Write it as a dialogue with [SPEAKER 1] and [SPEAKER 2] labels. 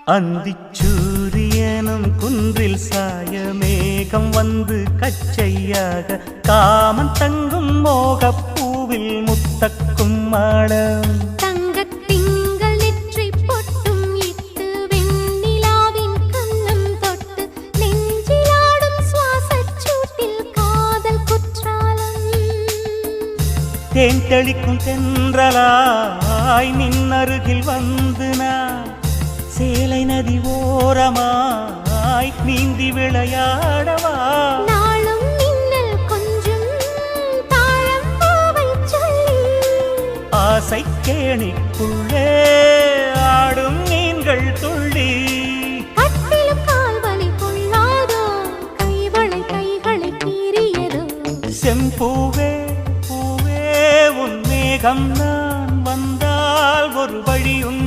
[SPEAKER 1] அந்திச்சூரியனும் குன்றில் சாய மேகம் வந்து கச்சையாக காமன் தங்கும் மோகப்பூவில் முத்தக்கும் மாடம்
[SPEAKER 2] தங்கத்திங்கள் நெற்றி பொட்டும் இட்டு வெண்ணிலாவின் கண்ணம் தொட்டு நெஞ்சிலாடும் சுவாசச் சூட்டில் காதல் குற்றாலம்
[SPEAKER 1] தேன் தெளிக்கும் தென்றலாய் நின்னருகில் வந்து நான் சேலை நதி ஓரமாய் நீந்தி விளையாடவா
[SPEAKER 2] நாளும் மின்னல் கொஞ்சம் தாழம் பூவை சொல்லி
[SPEAKER 1] ஆசை கேணிக்குள்ளே ஆடும் மீன்கள் துள்ளி
[SPEAKER 2] கட்டிலும் கால்வலி கொள்ளாதோ கைவளை கைகளை கீறியதோ
[SPEAKER 1] செம்பூவே பூவே உன் மேகம் நான் வந்தால் ஒரு வழி உண்டு